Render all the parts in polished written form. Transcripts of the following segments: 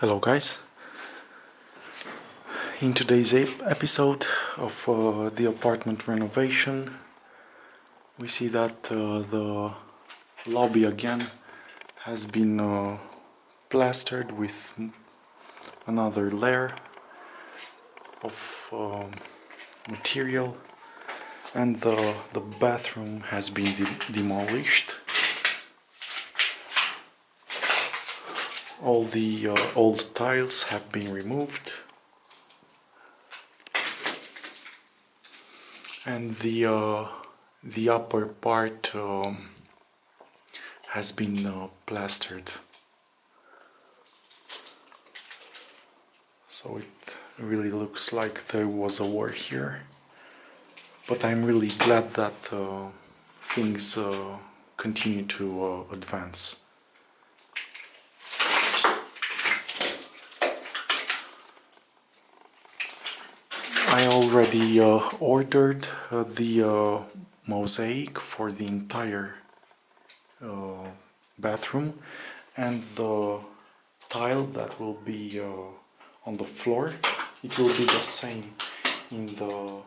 Hello guys, in today's episode of the apartment renovation we see that the lobby again has been plastered with another layer of material, and the bathroom has been demolished. All the old tiles have been removed, and the upper part has been plastered. So it really looks like there was a war here, but I'm really glad that things continue to advance. I already ordered the mosaic for the entire bathroom, and the tile that will be on the floor, it will be the same in the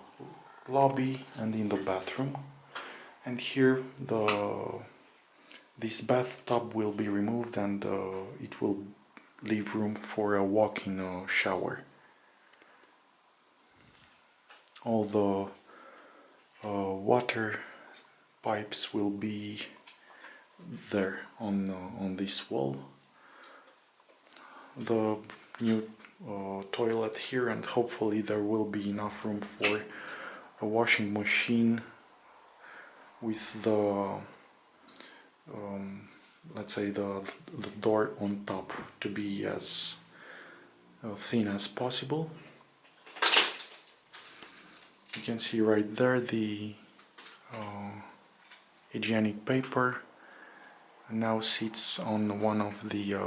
lobby and in the bathroom. And here this bathtub will be removed, and it will leave room for a walk-in shower. All the water pipes will be there on this wall. The new toilet here, and hopefully there will be enough room for a washing machine with the let's say the door on top to be as thin as possible. You can see right there the hygienic paper now sits on one of the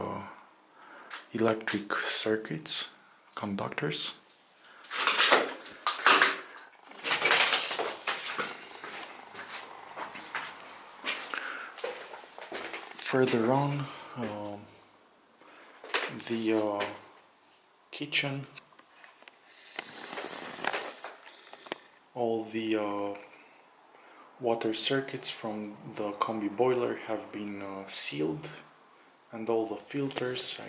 electric circuits, conductors. Further on, the kitchen, all the water circuits from the combi boiler have been sealed, and all the filters.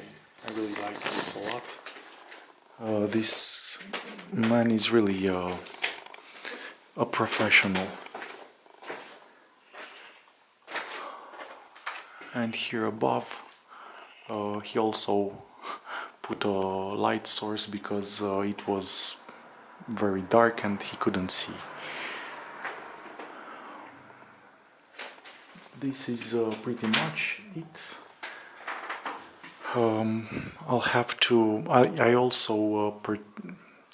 I really like this a lot. This man is really a professional. And here above he also put a light source because it was very dark and he couldn't see. This is pretty much it. I'll have to. I also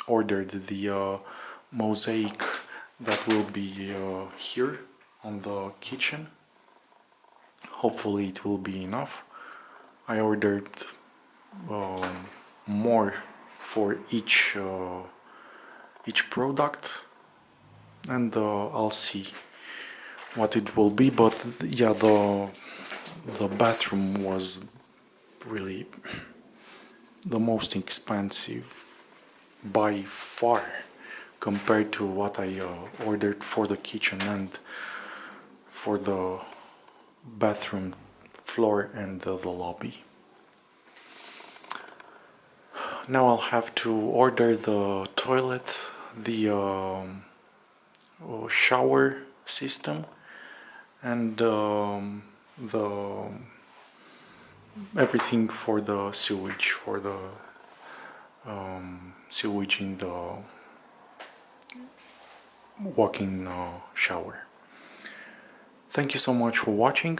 ordered the mosaic that will be here on the kitchen. Hopefully it will be enough. I ordered more for each product, and I'll see what it will be. But yeah, the bathroom was really the most expensive by far compared to what I ordered for the kitchen and for the bathroom floor and the lobby. Now I'll have to order the toilet, the shower system, and the everything for the sewage, sewage in the walk-in shower. Thank you so much for watching.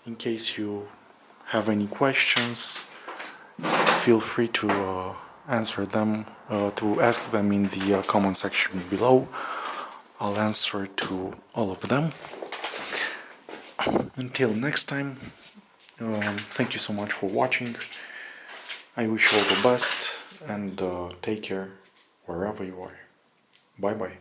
In case you have any questions, feel free to answer them, to ask them in the comment section below. I'll answer to all of them. Until next time, thank you so much for watching. I wish you all the best, and take care wherever you are. Bye bye.